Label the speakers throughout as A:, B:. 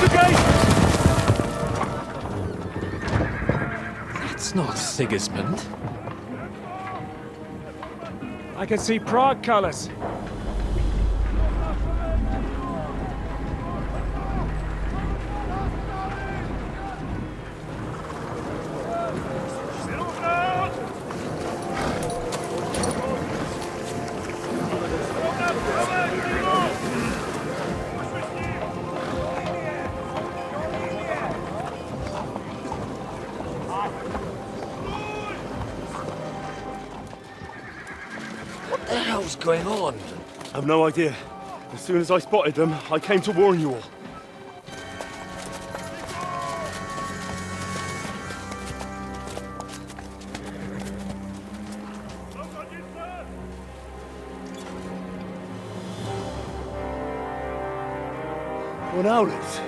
A: the gate!
B: That's not Sigismund.
A: I can see Prague colors.
B: What the hell's going on?
C: I've no idea. As soon as I spotted them, I came to warn you all. What out it?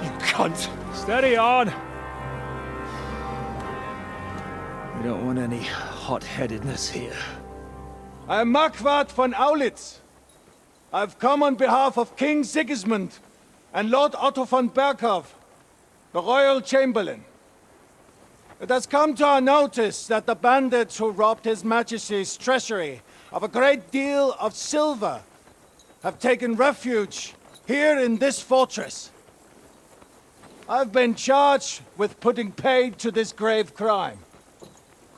C: You cunt!
A: Steady on! We don't want any hot-headedness here.
D: I am Marquardt von Aulitz. I've come on behalf of King Sigismund and Lord Otto von Berghoff, the Royal Chamberlain. It has come to our notice that the bandits who robbed His Majesty's treasury of a great deal of silver have taken refuge here in this fortress. I've been charged with putting paid to this grave crime.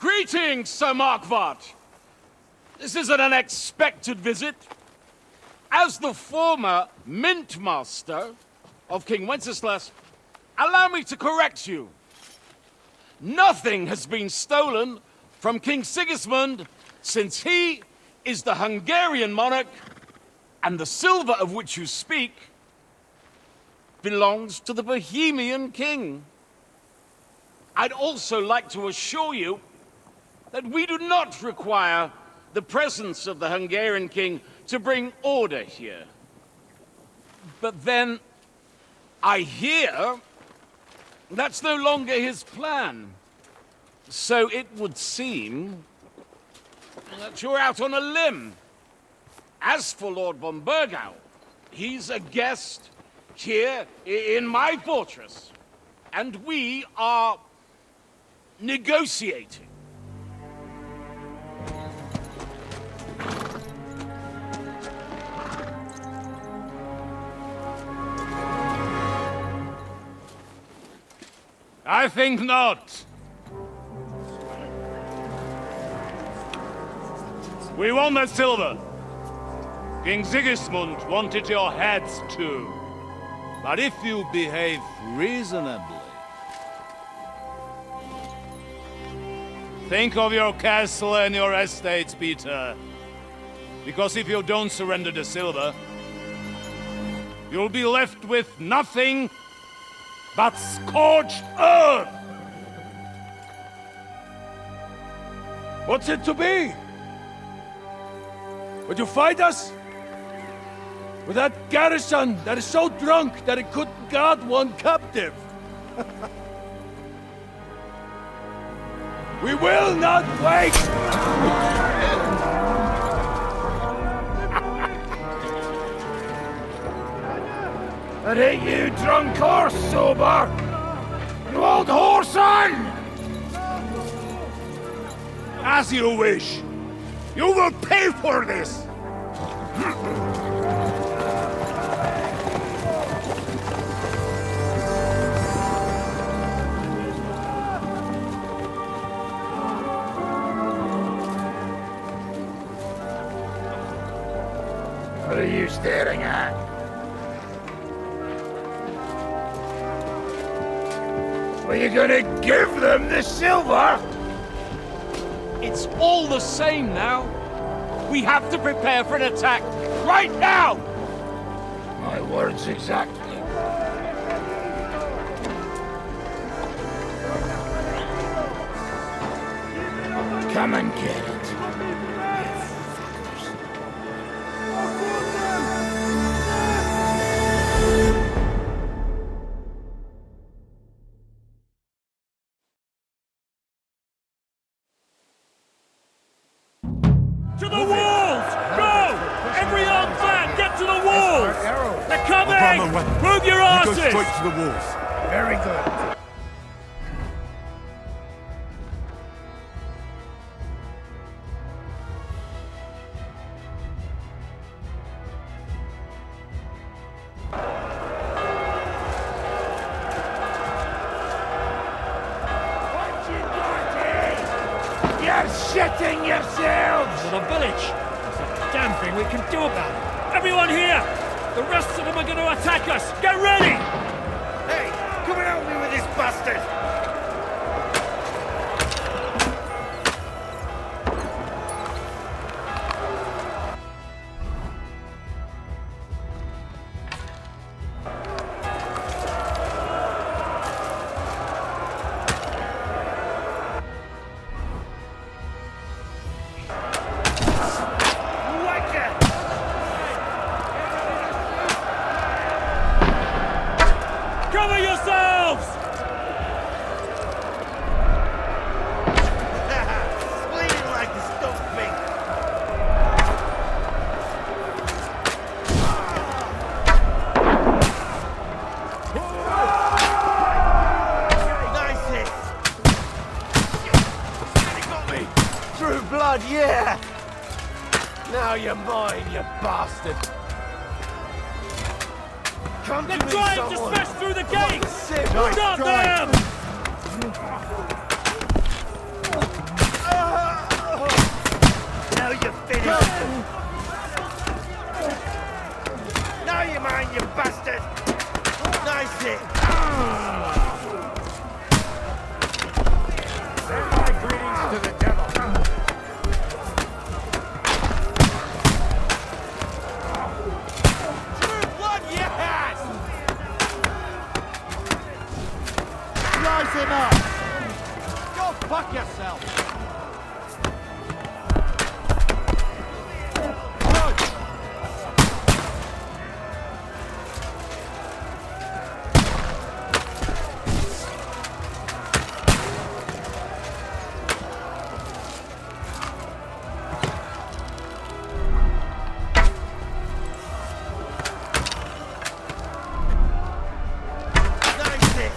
E: Greetings, Sir Marquardt! This is an unexpected visit. As the former Mint Master of King Wenceslas, allow me to correct you. Nothing has been stolen from King Sigismund since he is the Hungarian monarch, and the silver of which you speak belongs to the Bohemian king. I'd also like to assure you that we do not require the presence of the Hungarian king to bring order here. But then, I hear that's no longer his plan. So it would seem that you're out on a limb. As for Lord von Bergau, he's a guest here in my fortress, and we are negotiating.
F: I think not. We want that silver. King Sigismund wanted your heads too. But if you behave reasonably... Think of your castle and your estates, Peter. Because if you don't surrender the silver, you'll be left with nothing but scorched earth!
D: What's it to be? Would you fight us? With that garrison that is so drunk that it couldn't guard one captive? We will not wait!
A: That ain't you, drunk or sober! You old whoreson!
F: As you wish. You will pay for this!
A: What are you staring at? Are you gonna give them the silver?
E: It's all the same now. We have to prepare for an attack right now!
A: My words exactly. Come and get it. To the walls! Go! Every armed man, get to the walls! They're coming!
C: common weapon.
G: Prove your
C: You go
G: asses!
C: straight to the walls.
G: Very good.
E: You're shitting yourselves!
G: To the village. There's a damn thing we can do about it. Everyone here! The rest of them are going to attack us! Get ready!
E: Hey, come and help me with this bastard!
G: Cover yourselves!
E: Bleeding like a stuffed pig. Nice hit. He got me. True blood, yeah. Now you're mine, you bastard. Come
G: They're
E: to me,
G: trying to
E: someone.
G: smash through the gates!
E: Sit.
G: Stop them!
E: Now you're finished. Now you're mine, you bastard. Nice hit. Send my greetings to the devil. True blood, yes! Slice him up. Go fuck yourself. Nice hit.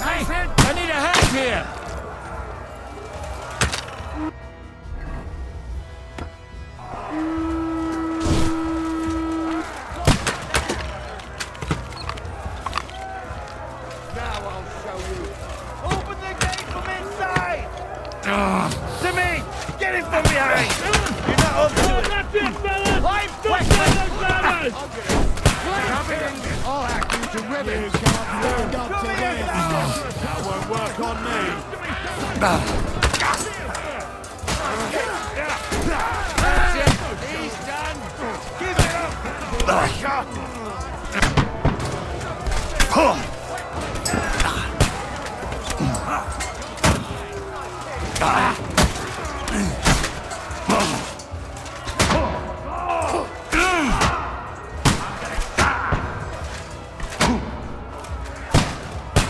G: Hey, I need a hand here!
E: Now I'll show you. Open the gate from inside! To me! Get it from behind! You're not up to it!
G: That's it, fellas!
E: I'm
G: Don't get those banners!
C: I'll hack you to ribbons. You can't stand up to this. That won't work on me.
E: He's done! Give it up!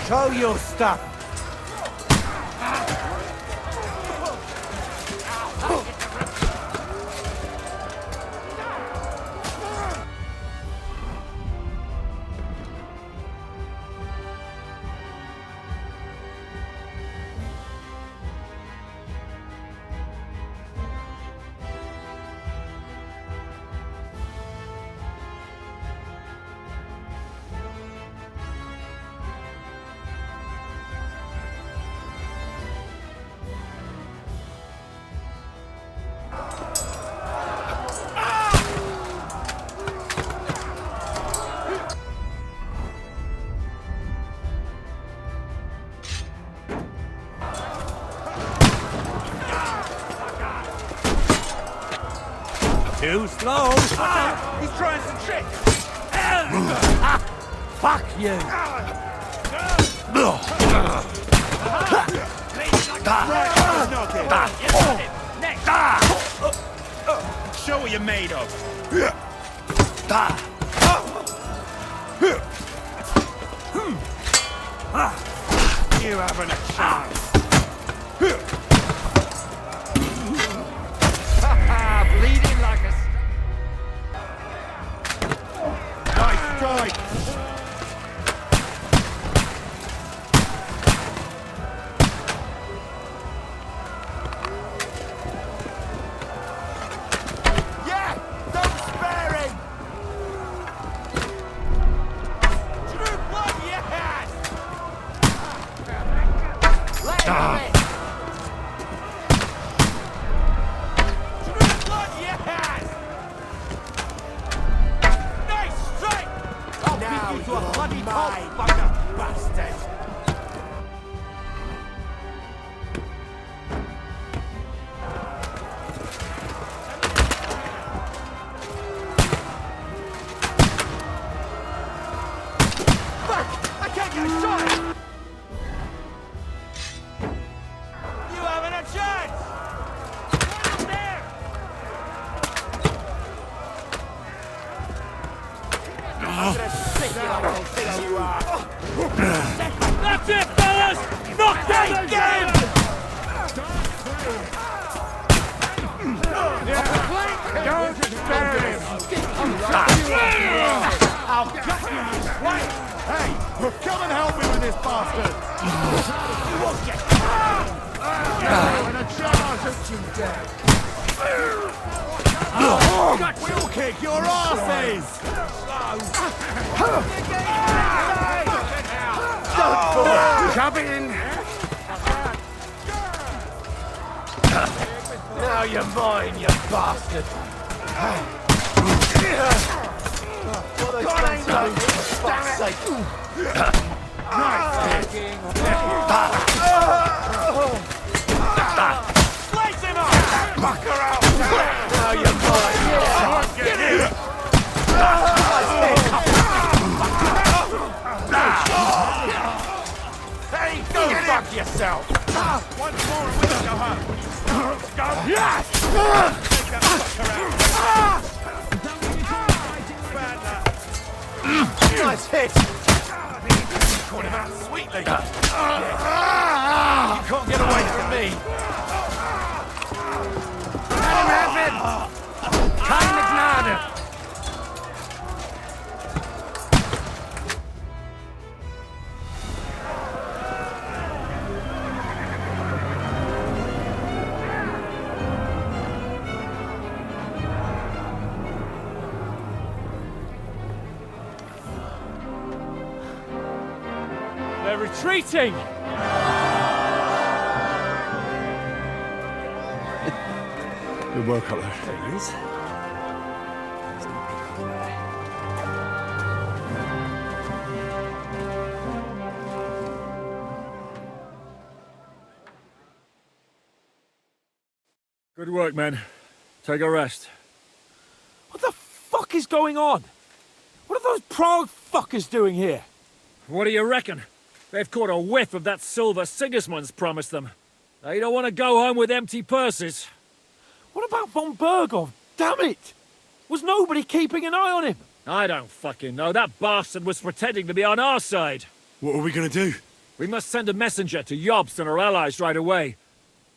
E: Show your stuff!
G: Too slow!
E: He's trying some tricks!
G: Fuck you!
E: Next!
G: what you're made of. You haven't a chance. Bleeding like a... Nice strike. Yeah! Don't spare him! True blood, yes! Let him in! True blood, yes! Nice strike! I'll beat you to a bloody pulp, fucker, bastard! Fuck! I can't get a shot! You haven't a chance! Right there! I'm gonna stick you up, little thing you are! That's it, fellas! Knock down the game! Don't spare him! I'll cut you! Wait! Hey! Come and help me with this bastard! You won't get... And a charge at you dead! We'll kick your asses! Jump in! Now you're mine, you bastard! God ain't going for fuck's sake! Nice hit! Slice him off! Fucker out! Now you're mine! Get in! Hey, go fuck yourself! Once more and we'll go home! Go! Yes! Take that fucker out! Nice hit! Caught him out sweetly! You can't get away from me! Let him have it! Keine Gnade! They're retreating!
C: Good work up there.
G: There he is.
A: Good work, men. Take a rest.
G: What the fuck is going on? What are those Prague fuckers doing here?
A: What do you reckon? They've caught a whiff of that silver Sigismund's promised them. They don't want to go home with empty purses.
G: What about von Bergov? Damn it! Was nobody keeping an eye on him?
A: I don't fucking know. That bastard was pretending to be on our side.
C: What are we gonna do?
A: We must send a messenger to Jobst and our allies right away.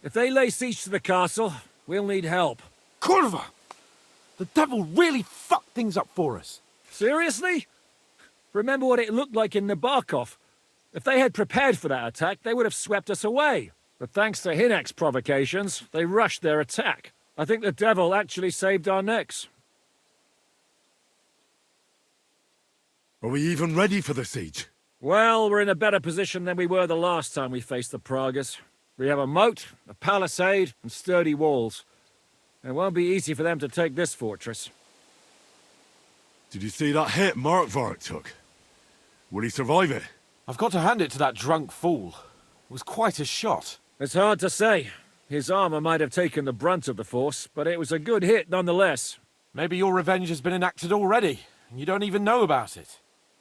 A: If they lay siege to the castle, we'll need help.
G: Kurva! The devil really fucked things up for us.
A: Seriously? Remember what it looked like in Nabokov. If they had prepared for that attack, they would have swept us away. But thanks to Hinek's provocations, they rushed their attack. I think the devil actually saved our necks.
C: Are we even ready for the siege?
A: Well, we're in a better position than we were the last time we faced the Praguers. We have a moat, a palisade, and sturdy walls. It won't be easy for them to take this fortress.
C: Did you see that hit Markvark took? Will he survive it?
G: I've got to hand it to that drunk fool. It was quite a shot.
A: It's hard to say. His armor might have taken the brunt of the force, but it was a good hit nonetheless.
G: Maybe your revenge has been enacted already, and you don't even know about it.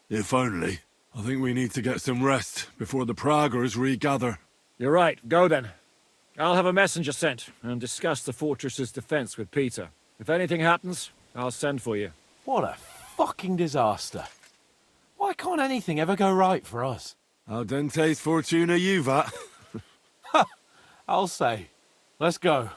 C: If only. I think we need to get some rest before the Praguers regather.
A: You're right, go then. I'll have a messenger sent and discuss the fortress's defense with Peter. If anything happens, I'll send for you.
B: What a fucking disaster. Why can't anything ever go right for us?
C: Al dente's fortuna juvat.
B: I'll say. Let's go.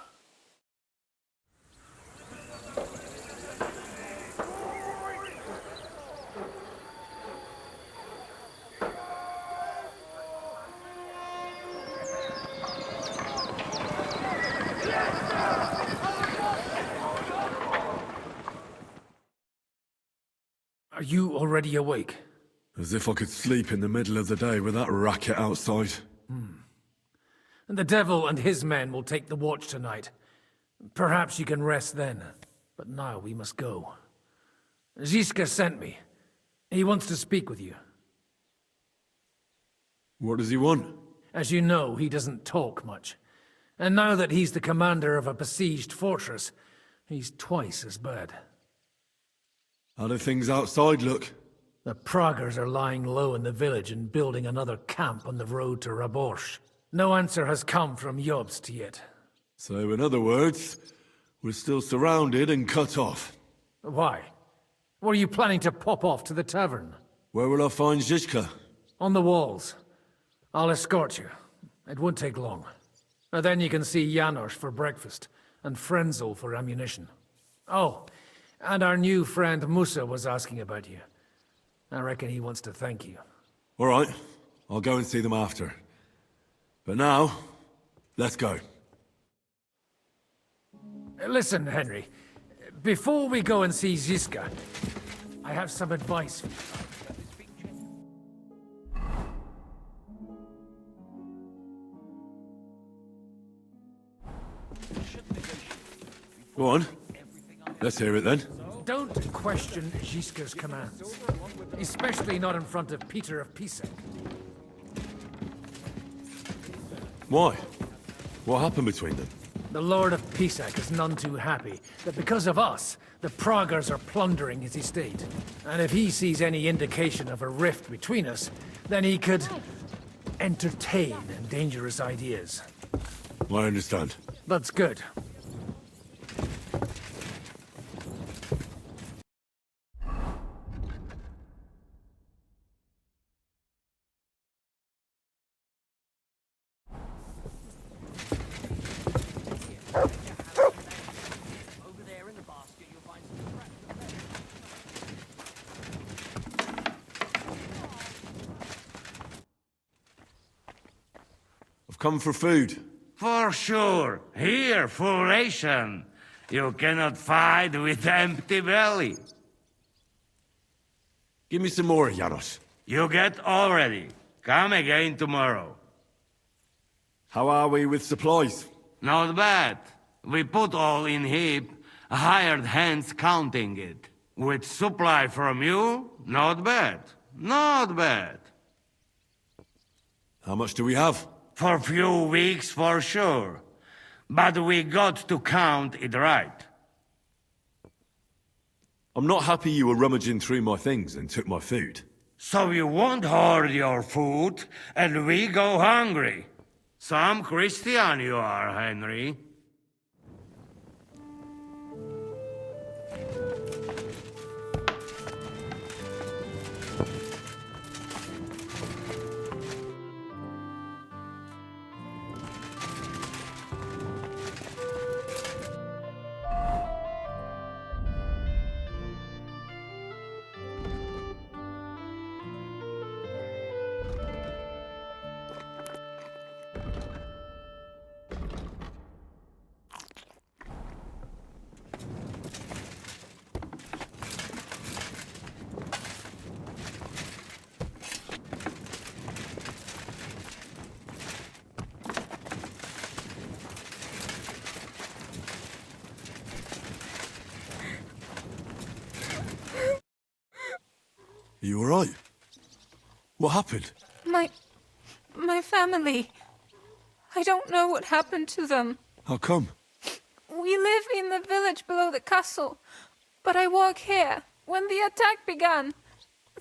H: Are you already awake?
C: As if I could sleep in the middle of the day with that racket outside.
H: The devil and his men will take the watch tonight. Perhaps you can rest then. But now we must go. Ziska sent me. He wants to speak with you.
C: What does he want?
H: As you know, he doesn't talk much. And now that he's the commander of a besieged fortress, he's twice as bad.
C: How do things outside look?
H: The Praggers are lying low in the village and building another camp on the road to Raborsh. No answer has come from Jobst yet.
C: So, in other words, we're still surrounded and cut off.
H: Why? Were you planning to pop off to the tavern?
C: Where will I find Zizka?
H: On the walls. I'll escort you. It won't take long. And then you can see Janos for breakfast, and Frenzel for ammunition. Oh, and our new friend Musa was asking about you. I reckon he wants to thank you.
C: All right, I'll go and see them after. But now, let's go.
H: Listen, Henry. Before we go and see Ziska, I have some advice for you.
C: Go on. Let's hear it then.
H: Don't question Ziska's commands. Especially not in front of Peter of Pisek.
C: Why? What happened between them?
H: The Lord of Pisek is none too happy that because of us, the Praggers are plundering his estate. And if he sees any indication of a rift between us, then he could entertain dangerous ideas.
C: I understand.
H: That's good.
C: I've come for food.
I: For sure. Here, full ration. You cannot fight with empty belly.
C: Give me some more, Janos.
I: You get already. Come again tomorrow.
C: How are we with supplies?
I: Not bad. We put all in heap, hired hands counting it. With supply from you, not bad. Not bad.
C: How much do we have?
I: For few weeks for sure. But we got to count it right.
C: I'm not happy you were rummaging through my things and took my food.
I: So you won't hoard your food, and we go hungry. Some Christian you are, Henry.
C: Are you alright? What happened?
J: My family. I don't know what happened to them.
C: How come?
J: We live in the village below the castle, but I work here. When the attack began,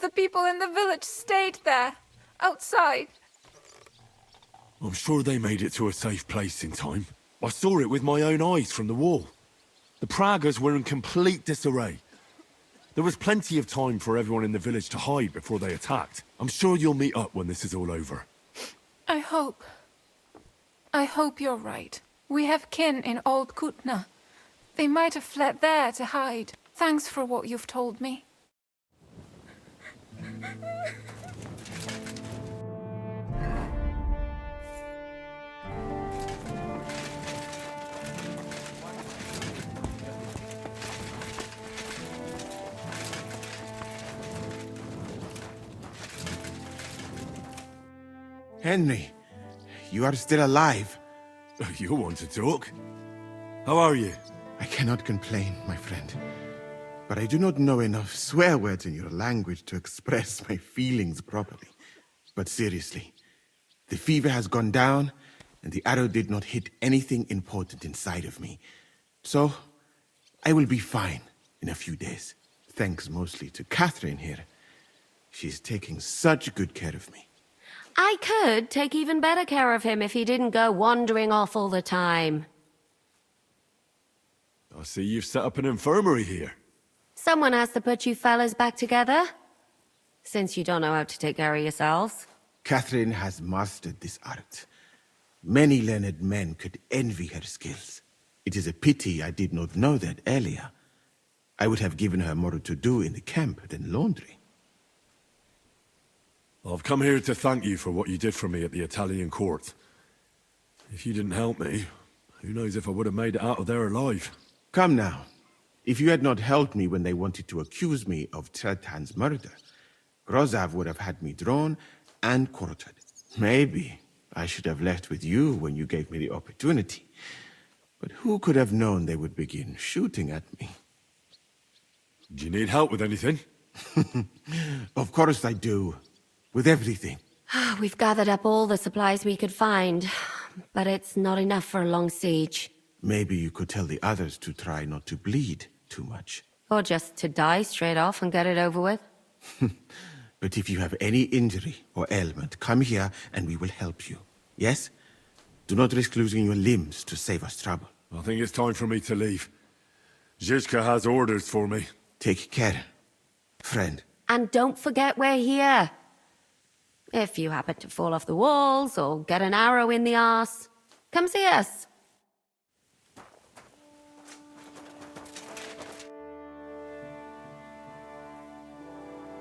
J: the people in the village stayed there, outside.
C: I'm sure they made it to a safe place in time. I saw it with my own eyes from the wall. The Pragas were in complete disarray. There was plenty of time for everyone in the village to hide before they attacked. I'm sure you'll meet up when this is all over.
J: I hope you're right. We have kin in Old Kutna. They might have fled there to hide. Thanks for what you've told me.
K: Henry, you are still alive.
C: You want to talk? How are you?
K: I cannot complain, my friend. But I do not know enough swear words in your language to express my feelings properly. But seriously, the fever has gone down, and the arrow did not hit anything important inside of me. So, I will be fine in a few days. Thanks mostly to Catherine here. She's taking such good care of me.
L: I could take even better care of him if he didn't go wandering off all the time.
C: I see you've set up an infirmary here.
L: Someone has to put you fellas back together. Since you don't know how to take care of yourselves.
K: Catherine has mastered this art. Many learned men could envy her skills. It is a pity I did not know that earlier. I would have given her more to do in the camp than laundry.
C: I've come here to thank you for what you did for me at the Italian court. If you didn't help me, who knows if I would have made it out of there alive.
K: Come now. If you had not helped me when they wanted to accuse me of Tretan's murder, Grozav would have had me drawn and quartered. Maybe I should have left with you when you gave me the opportunity. But who could have known they would begin shooting at me?
C: Do you need help with anything?
K: Of course I do. With everything.
L: We've gathered up all the supplies we could find, but it's not enough for a long siege.
K: Maybe you could tell the others to try not to bleed too much.
L: Or just to die straight off and get it over with.
K: But if you have any injury or ailment, come here and we will help you. Yes? Do not risk losing your limbs to save us trouble.
C: I think it's time for me to leave. Zizka has orders for me.
K: Take care, friend.
L: And don't forget we're here. If you happen to fall off the walls or get an arrow in the arse, come see us.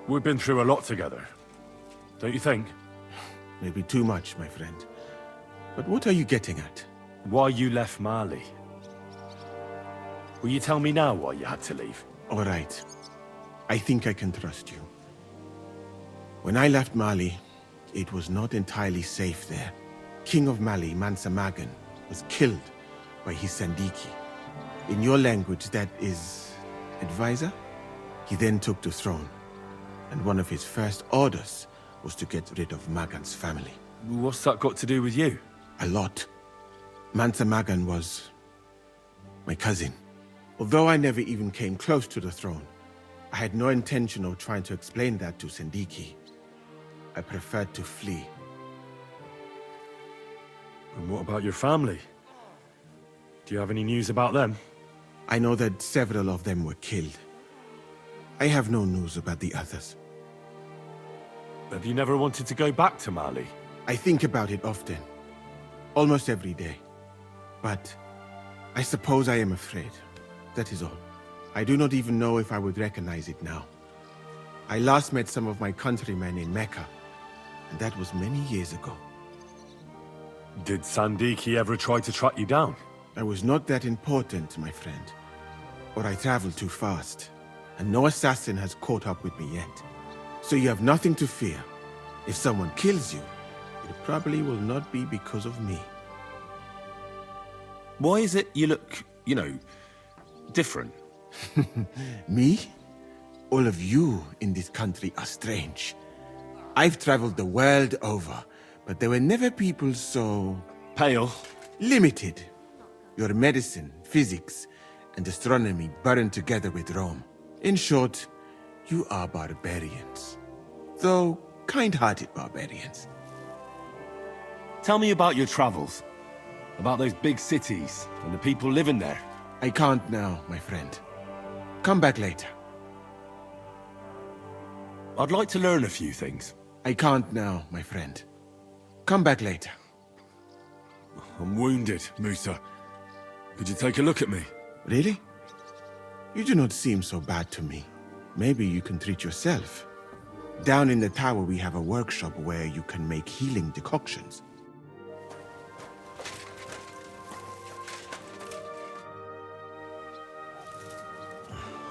C: We've been through a lot together. Don't you think?
K: Maybe too much, my friend. But what are you getting at?
C: Why you left Mali. Will you tell me now why you had to leave?
K: All right. I think I can trust you. When I left Mali, it was not entirely safe there. King of Mali, Mansa Magan, was killed by his Sandiki. In your language, that is... advisor? He then took the throne, and one of his first orders was to get rid of Magan's family.
C: What's that got to do with you?
K: A lot. Mansa Magan was... my cousin. Although I never even came close to the throne, I had no intention of trying to explain that to Sandiki. I preferred to flee.
C: And what about your family? Do you have any news about them?
K: I know that several of them were killed. I have no news about the others.
C: Have you never wanted to go back to Mali?
K: I think about it often. Almost every day. But I suppose I am afraid. That is all. I do not even know if I would recognize it now. I last met some of my countrymen in Mecca, and that was many years ago.
C: Did Sandiki ever try to track you down?
K: I was not that important, my friend. Or I traveled too fast, and no assassin has caught up with me yet. So you have nothing to fear. If someone kills you, it probably will not be because of me.
C: Why is it you look, you know, different?
K: Me? All of you in this country are strange. I've traveled the world over, but there were never people so...
C: pale.
K: Limited. Your medicine, physics, and astronomy burned together with Rome. In short, you are barbarians. Though kind-hearted barbarians.
C: Tell me about your travels. About those big cities and the people living there.
K: I can't now, my friend. Come back later.
C: I'd like to learn a few things.
K: I can't now, my friend. Come back later.
C: I'm wounded, Musa. Could you take a look at me?
K: Really? You do not seem so bad to me. Maybe you can treat yourself. Down in the tower we have a workshop where you can make healing decoctions.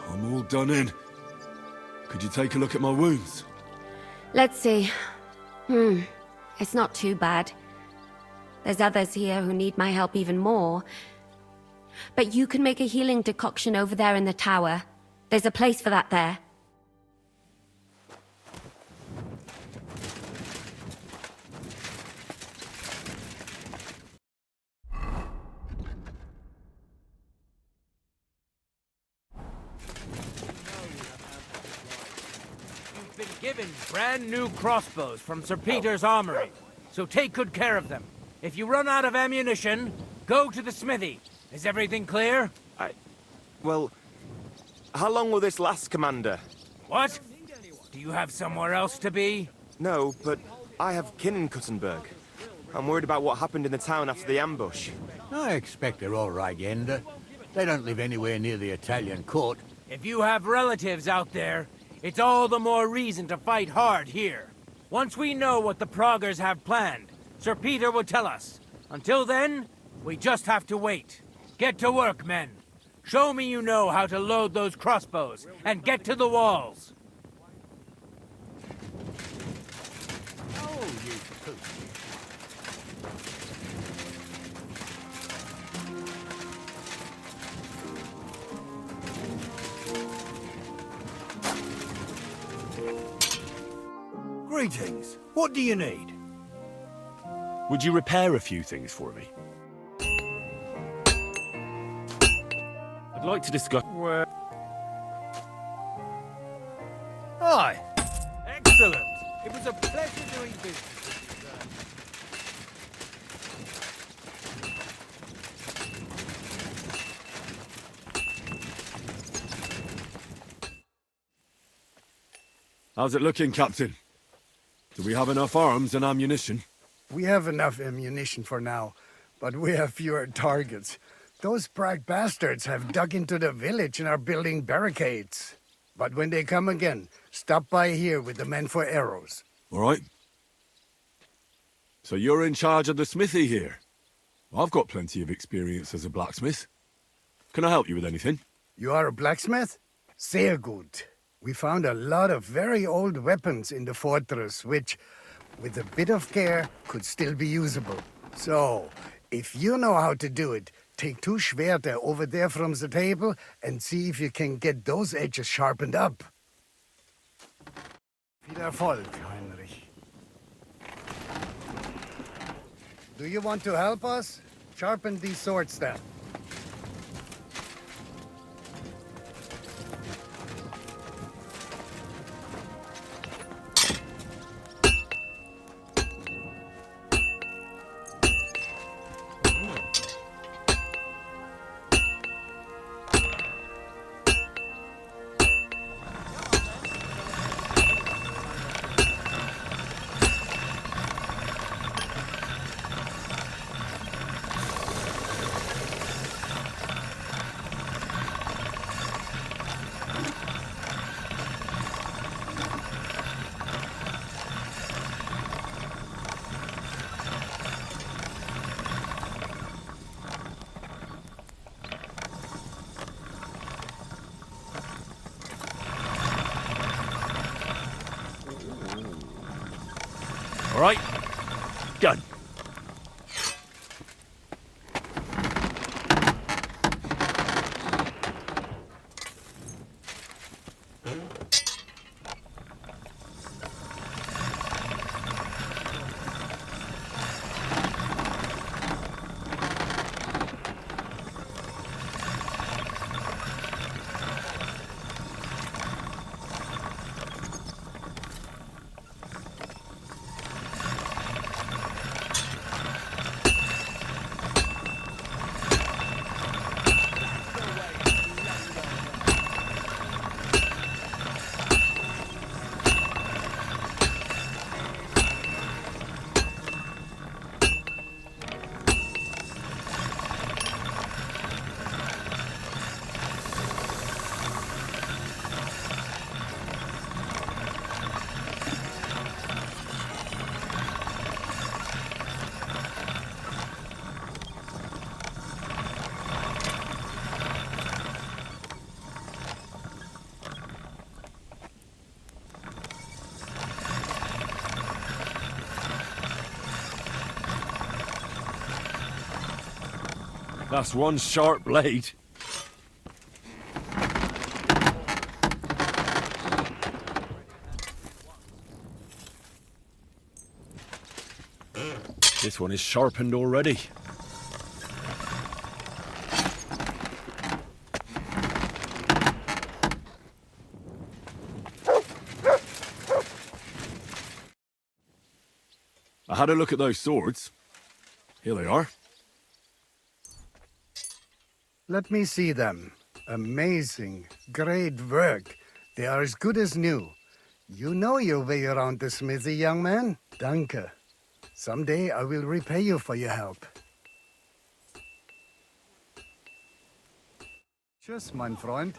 C: I'm all done in. Could you take a look at my wounds?
L: Let's see. It's not too bad. There's others here who need my help even more. But you can make a healing decoction over there in the tower. There's a place for that there.
B: You've been given brand new crossbows from Sir Peter's armory, so take good care of them. If you run out of ammunition, go to the smithy. Is everything clear?
M: Well, how long will this last, Commander?
B: What? Do you have somewhere else to be?
M: No, but I have kin in Kuttenberg. I'm worried about what happened in the town after the ambush.
N: I expect they're all right, Yenda. They don't live anywhere near the Italian court.
B: If you have relatives out there, it's all the more reason to fight hard here. Once we know what the Proggers have planned, Sir Peter will tell us. Until then, we just have to wait. Get to work, men. Show me you know how to load those crossbows, and get to the walls.
N: Oh, you poop.
G: Greetings. What do you need?
C: Would you repair a few things for me? I'd like to discuss...
B: Aye. Excellent. It was a pleasure doing business.
C: How's it looking, Captain? Do we have enough arms and ammunition?
O: We have enough ammunition for now, but we have fewer targets. Those bright bastards have dug into the village and are building barricades. But when they come again, stop by here with the men for arrows.
C: All right. So you're in charge of the smithy here? I've got plenty of experience as a blacksmith. Can I help you with anything?
O: You are a blacksmith? Sehr gut. We found a lot of very old weapons in the fortress, which, with a bit of care, could still be usable. So, if you know how to do it, take 2 Schwerter over there from the table and see if you can get those edges sharpened up. Viel Erfolg, Heinrich. Do you want to help us? Sharpen these swords then.
C: All right. Done. That's one sharp blade. This one is sharpened already. I had a look at those swords. Here they are.
O: Let me see them. Amazing. Great work. They are as good as new. You know your way around the smithy, young man. Danke. Someday I will repay you for your help. Tschüss, mein Freund.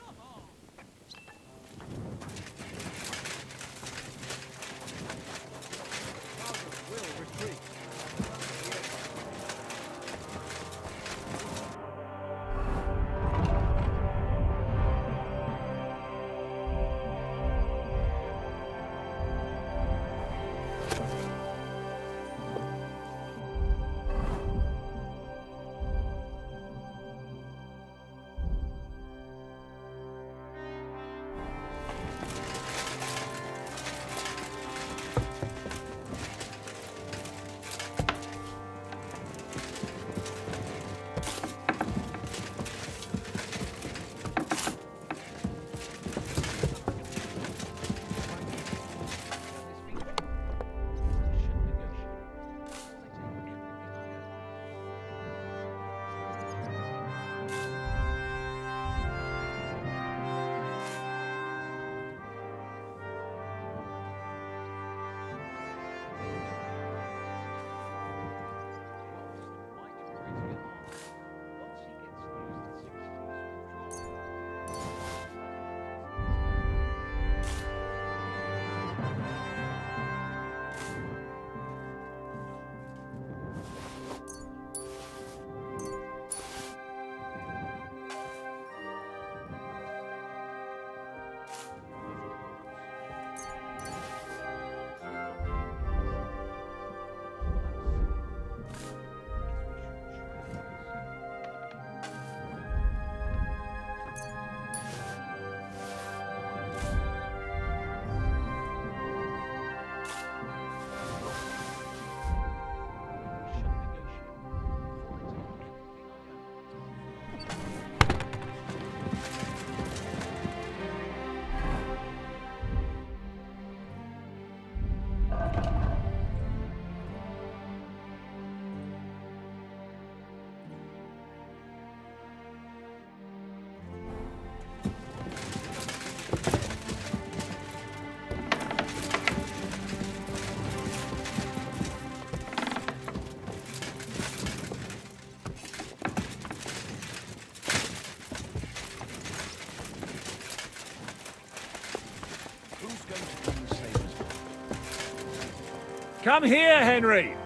A: Come here, Henry!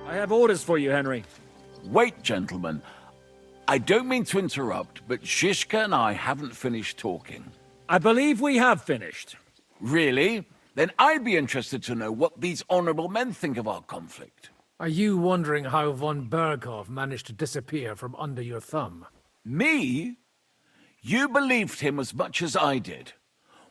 A: I have orders for you, Henry.
P: Wait, gentlemen. I don't mean to interrupt, but Zizka and I haven't finished talking.
A: I believe we have finished.
P: Really? Then I'd be interested to know what these honorable men think of our conflict.
H: Are you wondering how von Berghoff managed to disappear from under your thumb?
P: Me? You believed him as much as I did.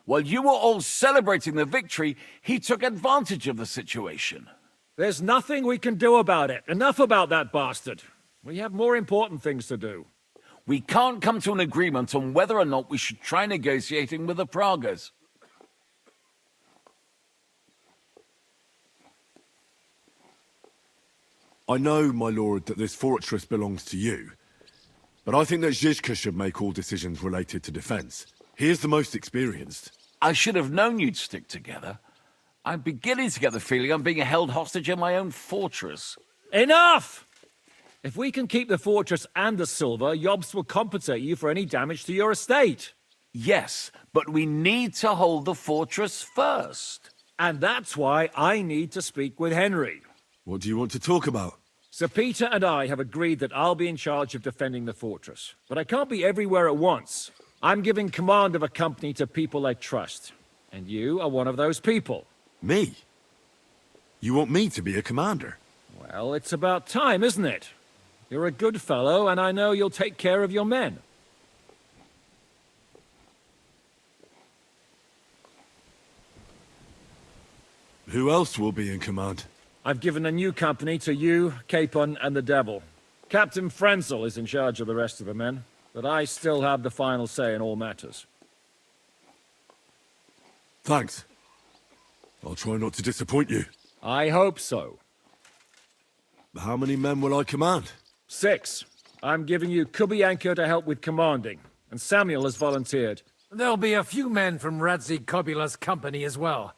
P: While you were all celebrating the victory, he took advantage of the situation.
A: There's nothing we can do about it. Enough about that bastard. We have more important things to do.
P: We can't come to an agreement on whether or not we should try negotiating with the Pragas.
C: I know, my lord, that this fortress belongs to you. But I think that Zizka should make all decisions related to defense. He is the most experienced.
P: I should have known you'd stick together. I'm beginning to get the feeling I'm being held hostage in my own fortress.
A: Enough! If we can keep the fortress and the silver, Yobst will compensate you for any damage to your estate.
P: Yes, but we need to hold the fortress first.
A: And that's why I need to speak with Henry.
C: What do you want to talk about?
A: Sir Peter and I have agreed that I'll be in charge of defending the fortress. But I can't be everywhere at once. I'm giving command of a company to people I trust. And you are one of those people.
C: Me? You want me to be a commander?
A: Well, it's about time, isn't it? You're a good fellow, and I know you'll take care of your men.
C: Who else will be in command?
A: I've given a new company to you, Capon, and the Devil. Captain Frenzel is in charge of the rest of the men, but I still have the final say in all matters.
C: Thanks. I'll try not to disappoint you.
A: I hope so.
C: How many men will I command?
A: 6. I'm giving you Kubienko to help with commanding, and Samuel has volunteered.
H: There'll be a few men from Radzi Kobula's company as well.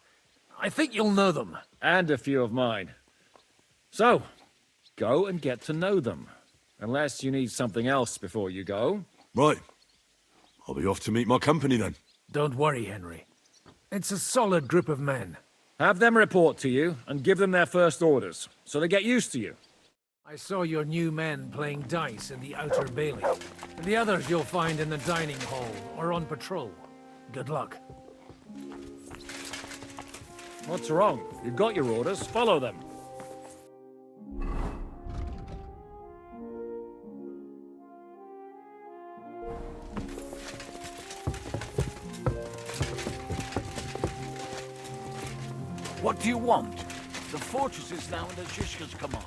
H: I think you'll know them.
A: And a few of mine. So, go and get to know them. Unless you need something else before you go.
C: Right. I'll be off to meet my company then.
H: Don't worry, Henry. It's a solid group of men.
A: Have them report to you, and give them their first orders, so they get used to you.
H: I saw your new men playing dice in the outer bailey. The others you'll find in the dining hall, or on patrol. Good luck.
A: What's wrong? You've got your orders, follow them.
P: What do you want? The fortress is now under Zhishka's command.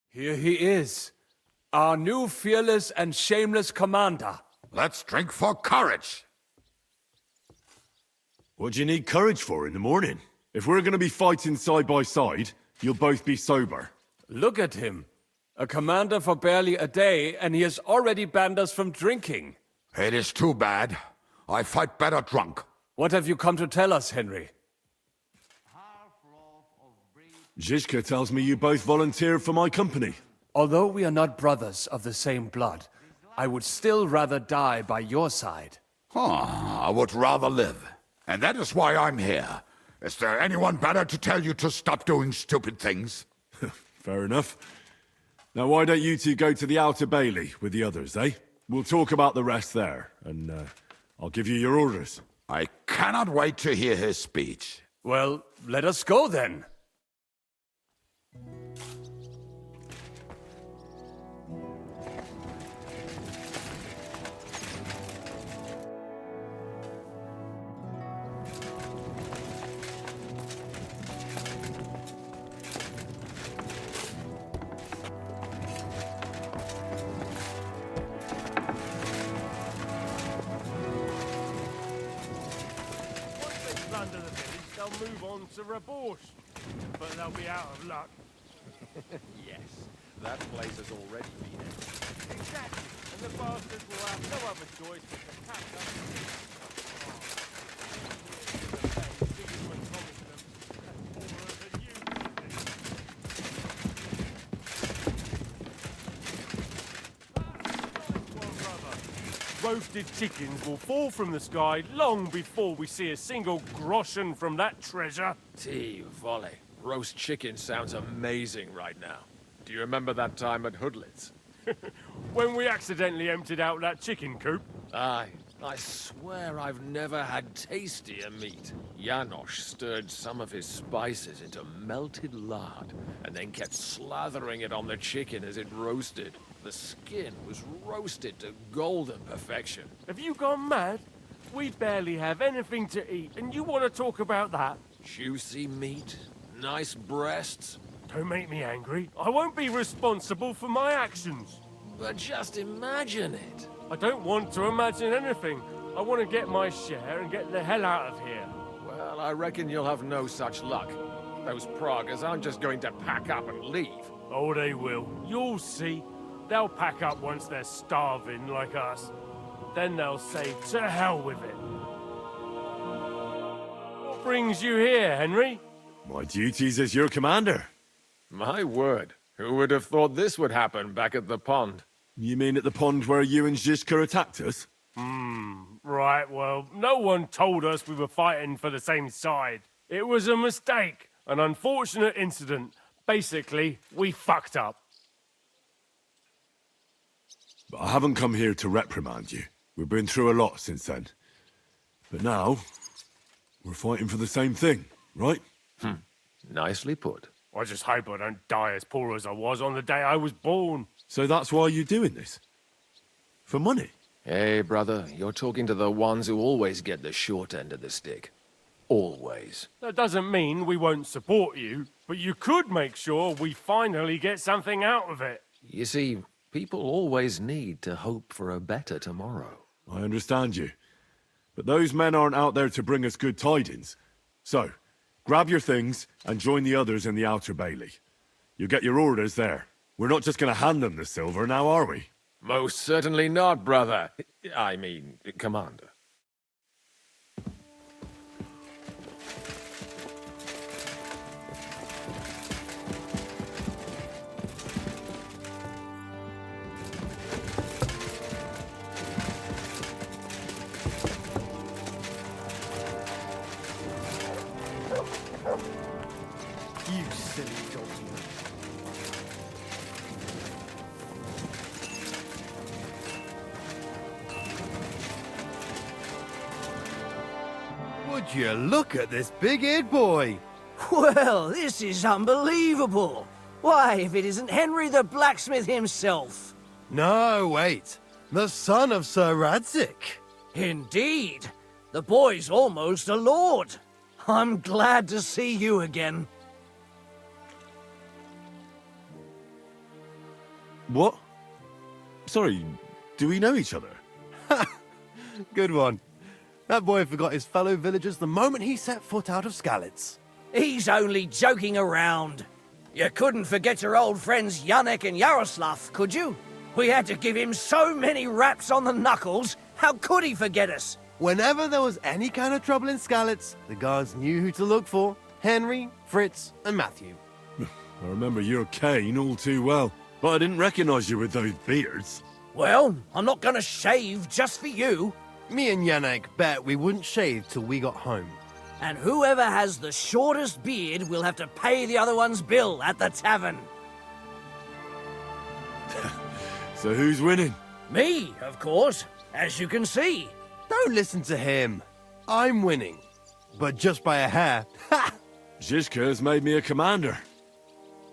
Q: Here he is, our new fearless and shameless commander.
G: Let's drink for courage.
C: What do you need courage for in the morning? If we're going to be fighting side by side, you'll both be sober.
Q: Look at him. A commander for barely a day, and he has already banned us from drinking.
G: It is too bad. I fight better drunk.
Q: What have you come to tell us, Henry?
C: Zhishka tells me you both volunteered for my company.
Q: Although we are not brothers of the same blood, I would still rather die by your side.
G: I would rather live. And that is why I'm here. Is there anyone better to tell you to stop doing stupid things?
C: Fair enough. Now why don't you two go to the outer bailey with the others, eh? We'll talk about the rest there, and I'll give you your orders.
G: I cannot wait to hear his speech.
Q: Well, let us go then.
R: Plunder the village, they'll move on to Rabosh. But they'll be out of luck.
S: Yes, that place has already been empty.
R: Exactly, and the bastards will have no other choice but to pack up. Roasted chickens will fall from the sky long before we see a single groschen from that treasure.
S: Gee, volley. Roast chicken sounds amazing right now. Do you remember that time at Hoodlitz?
R: When we accidentally emptied out that chicken coop?
S: Aye. I swear I've never had tastier meat. Janosch stirred some of his spices into melted lard, and then kept slathering it on the chicken as it roasted. The skin was roasted to golden perfection.
R: Have you gone mad? We barely have anything to eat, and you want to talk about that?
S: Juicy meat, nice breasts.
R: Don't make me angry. I won't be responsible for my actions.
S: But just imagine it.
R: I don't want to imagine anything. I want to get my share and get the hell out of here.
S: Well, I reckon you'll have no such luck. Those Praguers aren't just going to pack up and leave.
R: Oh, they will. You'll see. They'll pack up once they're starving like us. Then they'll say, to hell with it. What brings you here, Henry?
C: My duties as your commander.
S: My word. Who would have thought this would happen back at the pond?
C: You mean at the pond where you and Zhishka attacked us?
R: Right, well, no one told us we were fighting for the same side. It was a mistake, an unfortunate incident, Basically, we fucked up.
C: But I haven't come here to reprimand you. We've been through a lot since then. But now, we're fighting for the same thing, right?
S: Nicely put.
R: I just hope I don't die as poor as I was on the day I was born.
C: So that's why you're doing this? For money?
S: Hey, brother, you're talking to the ones who always get the short end of the stick. Always.
R: That doesn't mean we won't support you, but you could make sure we finally get something out of it.
S: You see, people always need to hope for a better tomorrow.
C: I understand you. But those men aren't out there to bring us good tidings. So, grab your things and join the others in the Outer Bailey. You'll get your orders there. We're not just going to hand them the silver now, are we?
S: Most certainly not, brother. I mean, Commander.
O: You silly donkey.
T: Would you look at this big-eared boy?
B: Well, this is unbelievable. Why, if it isn't Henry the blacksmith himself.
T: No, wait. The son of Sir Radzik.
B: Indeed. The boy's almost a lord. I'm glad to see you again.
C: What? Sorry, do we know each other?
T: Good one. That boy forgot his fellow villagers the moment he set foot out of Skalitz.
B: He's only joking around. You couldn't forget your old friends Yannick and Yaroslav, could you? We had to give him so many raps on the knuckles. How could he forget us?
T: Whenever there was any kind of trouble in Skalitz, the guards knew who to look for. Henry, Fritz, and Matthew.
C: I remember your cane all too well, but I didn't recognize you with those beards.
B: Well, I'm not gonna shave just for you.
T: Me and Yannick bet we wouldn't shave till we got home.
B: And whoever has the shortest beard will have to pay the other one's bill at the tavern.
C: So who's winning?
B: Me, of course, as you can see.
T: Don't listen to him. I'm winning. But just by a hair. Ha!
C: Zizka has made me a commander.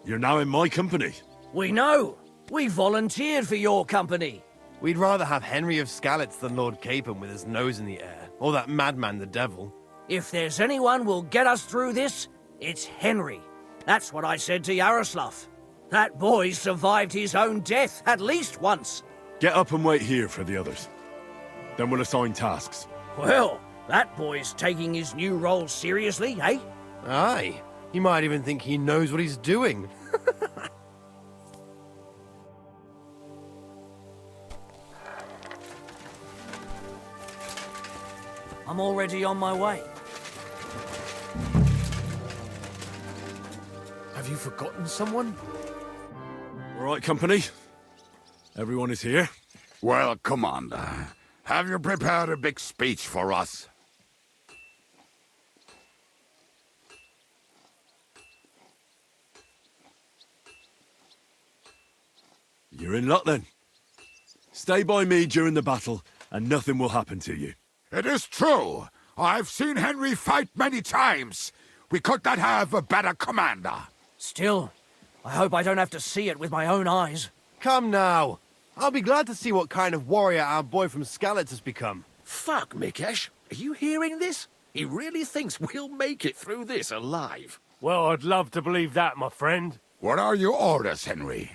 C: You're now in my company.
B: We know. We volunteered for your company.
T: We'd rather have Henry of Skalitz than Lord Capon with his nose in the air, or that madman the devil.
B: If there's anyone will get us through this, it's Henry. That's what I said to Yaroslav. That boy survived his own death at least once.
C: Get up and wait here for the others. Then we'll assign tasks.
B: Well, that boy's taking his new role seriously, eh?
T: Aye. He might even think he knows what he's doing.
B: I'm already on my way.
S: Have you forgotten someone?
C: All right, company. Everyone is here.
G: Well, Commander, have you prepared a big speech for us?
C: You're in luck then. Stay by me during the battle, and nothing will happen to you.
G: It is true. I've seen Henry fight many times. We could not have a better commander.
B: Still, I hope I don't have to see it with my own eyes.
T: Come now. I'll be glad to see what kind of warrior our boy from Skalitz has become.
S: Fuck, Mikesh. Are you hearing this? He really thinks we'll make it through this alive.
R: Well, I'd love to believe that, my friend.
G: What are your orders, Henry?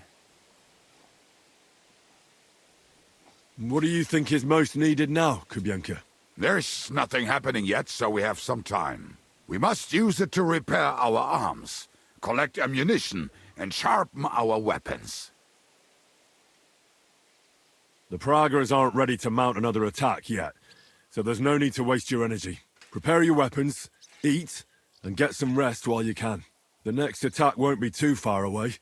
C: What do you think is most needed now, Kubyanka?
G: There's nothing happening yet, so we have some time. We must use it to repair our arms, collect ammunition, and sharpen our weapons.
C: The Praguers aren't ready to mount another attack yet, so there's no need to waste your energy. Prepare your weapons, eat, and get some rest while you can. The next attack won't be too far away,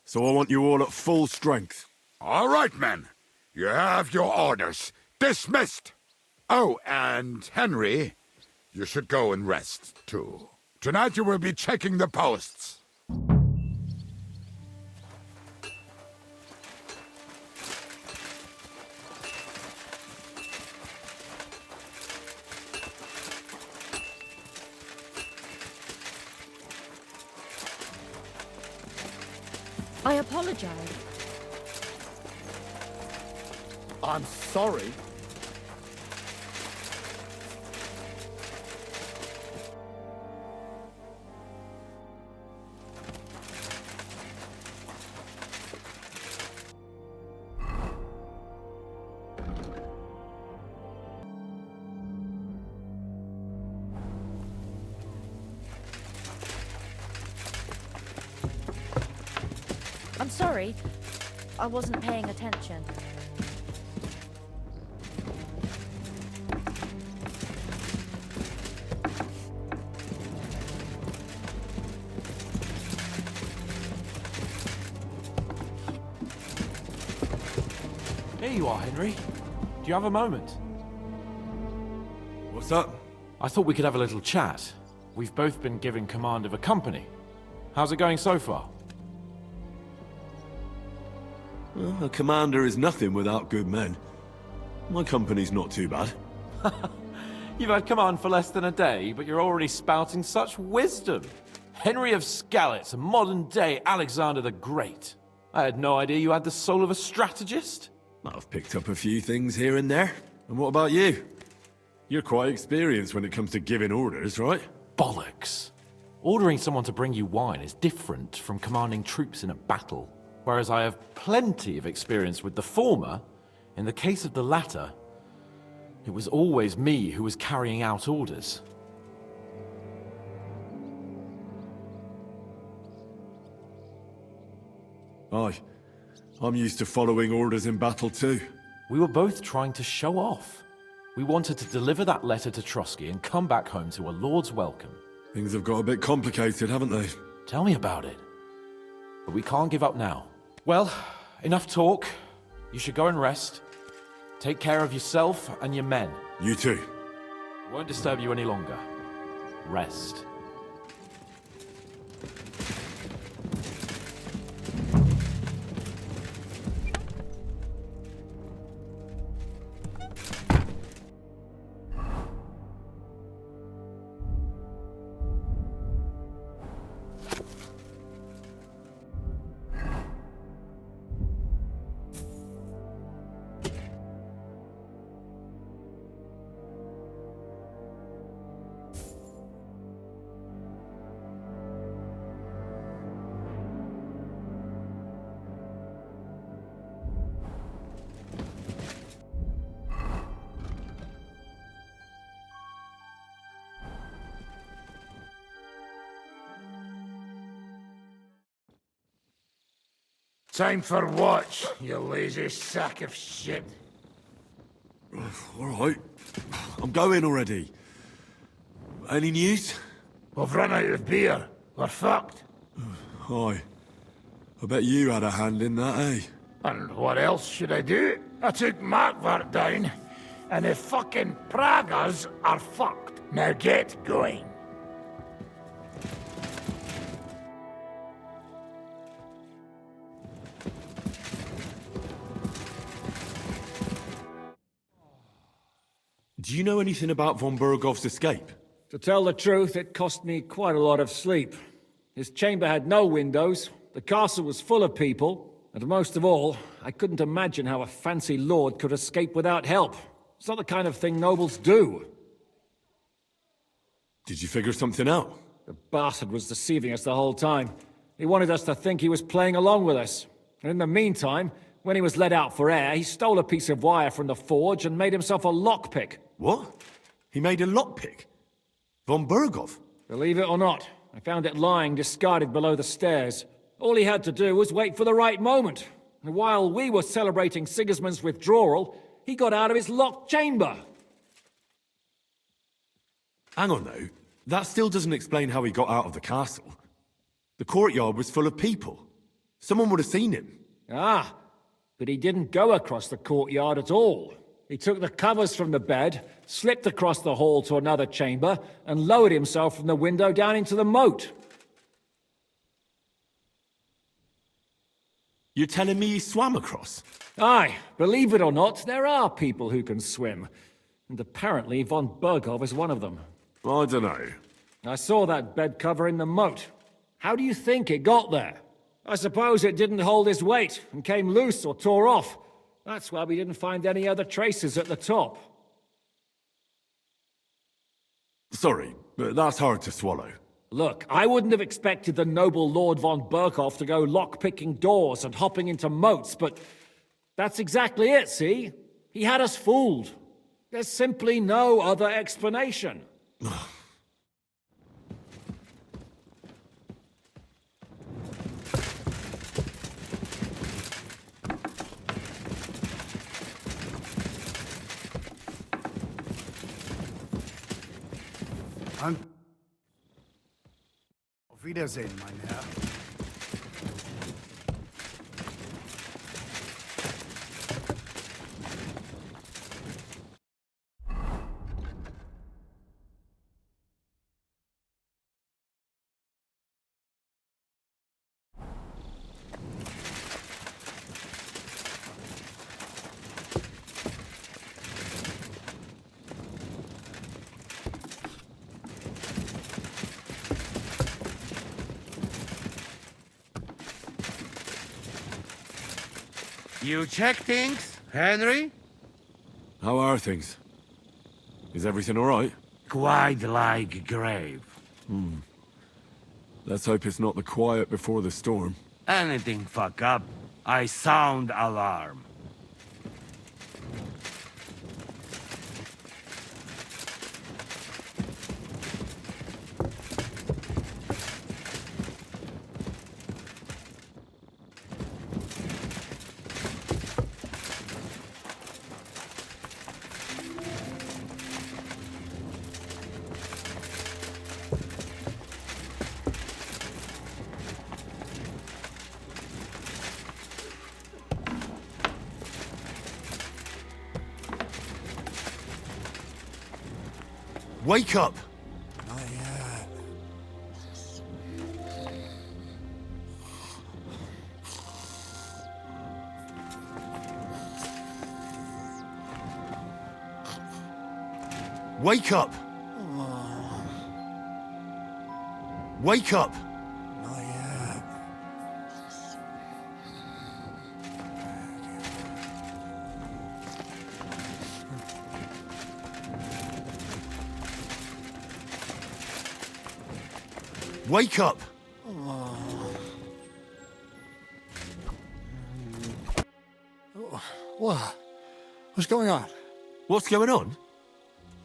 C: so I want you all at full strength.
G: All right, men. You have your orders. Dismissed! Oh, and Henry, you should go and rest, too. Tonight you will be checking the posts.
U: apologize.
G: I'm sorry.
U: I'm sorry. I wasn't paying attention.
V: Here you are, Henry. Do you have a moment?
C: What's up?
V: I thought we could have a little chat. We've both been given command of a company. How's it going so far?
C: Well, a commander is nothing without good men. My company's not too bad.
V: You've had command for less than a day, but you're already spouting such wisdom. Henry of Skalitz, a modern-day Alexander the Great. I had no idea you had the soul of a strategist.
C: I've picked up a few things here and there. And what about you? You're quite experienced when it comes to giving orders, right?
V: Bollocks. Ordering someone to bring you wine is different from commanding troops in a battle. Whereas I have plenty of experience with the former, in the case of the latter, it was always me who was carrying out orders.
C: Aye. I'm used to following orders in battle too.
V: We were both trying to show off. We wanted to deliver that letter to Trotsky and come back home to a lord's welcome.
C: Things have got a bit complicated, haven't they?
V: Tell me about it. But we can't give up now. Well, enough talk. You should go and rest. Take care of yourself and your men.
C: You too.
V: Won't disturb you any longer. Rest.
W: Time for watch, you lazy sack of shit.
C: All right. I'm going already. Any news?
W: We've run out of beer. We're fucked.
C: Aye. I bet you had a hand in that, eh?
W: And what else should I do? I took Markvart down, and the fucking Pragas are fucked. Now get going.
C: Do you know anything about von Burgov's escape?
A: To tell the truth, it cost me quite a lot of sleep. His chamber had no windows, the castle was full of people, and most of all, I couldn't imagine how a fancy lord could escape without help. It's not the kind of thing nobles do.
C: Did you figure something out?
A: The bastard was deceiving us the whole time. He wanted us to think he was playing along with us. And in the meantime, when he was let out for air, he stole a piece of wire from the forge and made himself a lockpick.
C: What? He made a lockpick? Von Burgov?
A: Believe it or not, I found it lying discarded below the stairs. All he had to do was wait for the right moment. And while we were celebrating Sigismund's withdrawal, he got out of his locked chamber.
C: Hang on though, that still doesn't explain how he got out of the castle. The courtyard was full of people. Someone would have seen him.
A: Ah, but he didn't go across the courtyard at all. He took the covers from the bed, slipped across the hall to another chamber, and lowered himself from the window down into the moat.
C: You're telling me he swam across?
A: Aye, believe it or not, there are people who can swim. And apparently von Burgov is one of them.
C: I don't know.
A: I saw that bed cover in the moat. How do you think it got there? I suppose it didn't hold his weight and came loose or tore off. That's why we didn't find any other traces at the top.
C: Sorry, but that's hard to swallow.
A: Look, I wouldn't have expected the noble Lord von Berkhoff to go lock-picking doors and hopping into moats, but that's exactly it, see? He had us fooled. There's simply no other explanation.
O: Auf Wiedersehen, mein Herr.
I: You check things, Henry?
C: How are things? Is everything all right?
I: Quite like grave.
C: Let's hope it's not the quiet before the storm.
I: Anything fuck up, I sound alarm.
C: Wake up! Wake up! Wake up! Wake up!
T: What? What's going on?
C: What's going on?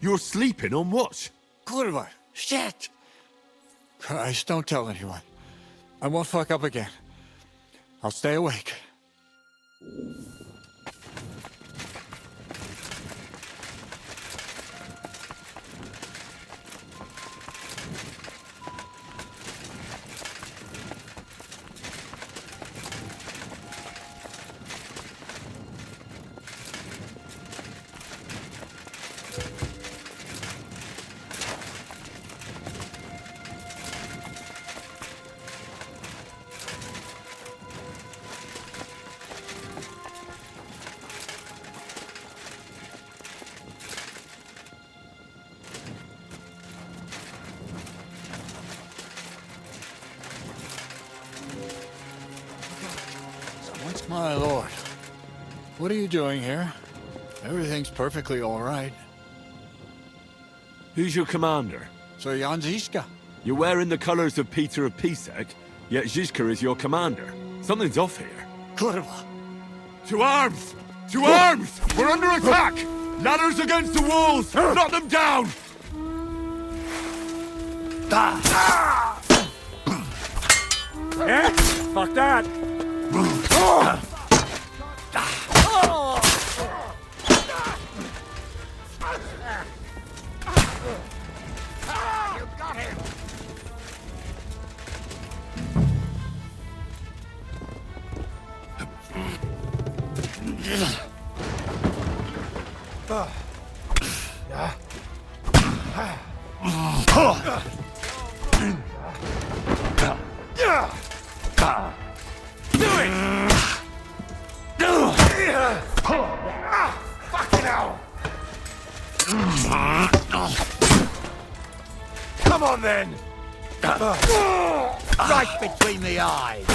C: You're sleeping on watch.
T: Kurva! Shit! Christ, don't tell anyone. I won't fuck up again. I'll stay awake. My lord. What are you doing here? Everything's perfectly all right.
C: Who's your commander?
T: Sir Jan Zizka.
C: You're wearing the colors of Peter of Pisek, yet Zizka is your commander. Something's off here.
T: Kurva!
C: To arms! To arms! We're under attack! Ladders against the walls! Knock them down!
A: Yeah? Fuck that!
W: You got him! Fucking hell!
T: Come on then!
W: Right between the eyes!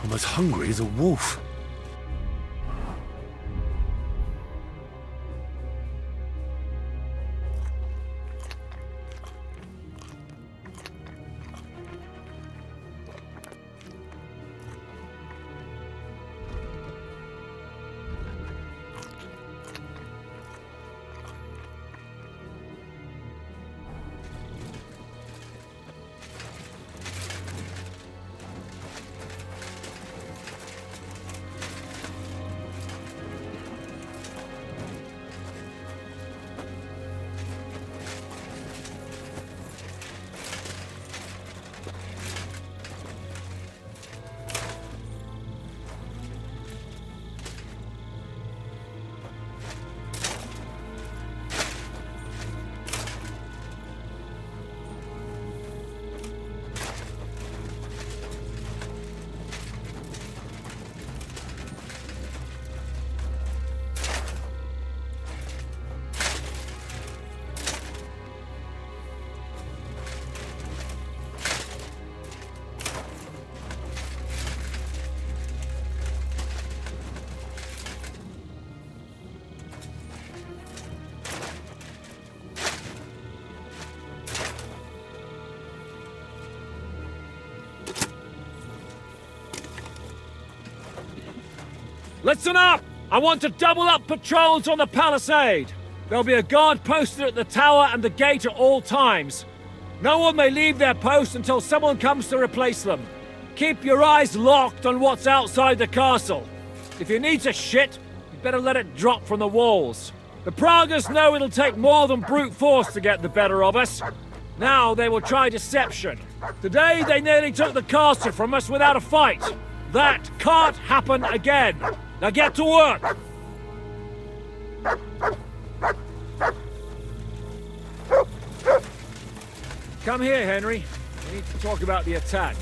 C: I'm as hungry as a wolf.
A: Listen up! I want to double up patrols on the palisade. There'll be a guard posted at the tower and the gate at all times. No one may leave their post until someone comes to replace them. Keep your eyes locked on what's outside the castle. If you need to shit, you better let it drop from the walls. The Pragas know it'll take more than brute force to get the better of us. Now they will try deception. Today they nearly took the castle from us without a fight. That can't happen again. Now get to work! Come here, Henry. We need to talk about the attack.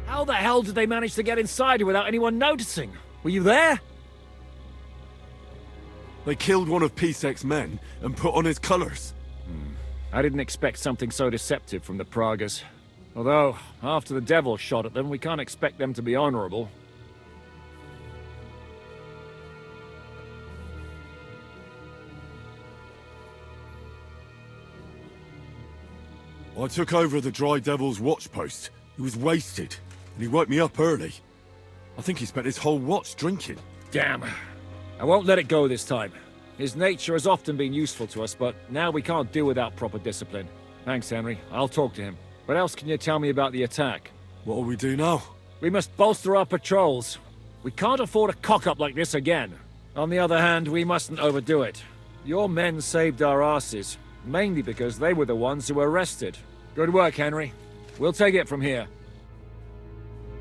A: How the hell did they manage to get inside here without anyone noticing? Were you there?
C: They killed one of Pisek's men and put on his colors.
A: I didn't expect something so deceptive from the Pragas. Although, after the devil shot at them, we can't expect them to be honorable.
C: I took over the Dry Devil's watch post. He was wasted, and he woke me up early. I think he spent his whole watch drinking.
A: Damn. I won't let it go this time. His nature has often been useful to us, but now we can't do without proper discipline. Thanks, Henry. I'll talk to him. What else can you tell me about the attack?
C: What'll we do now?
A: We must bolster our patrols. We can't afford a cock-up like this again. On the other hand, we mustn't overdo it. Your men saved our asses, mainly because they were the ones who were arrested. Good work, Henry. We'll take it from here.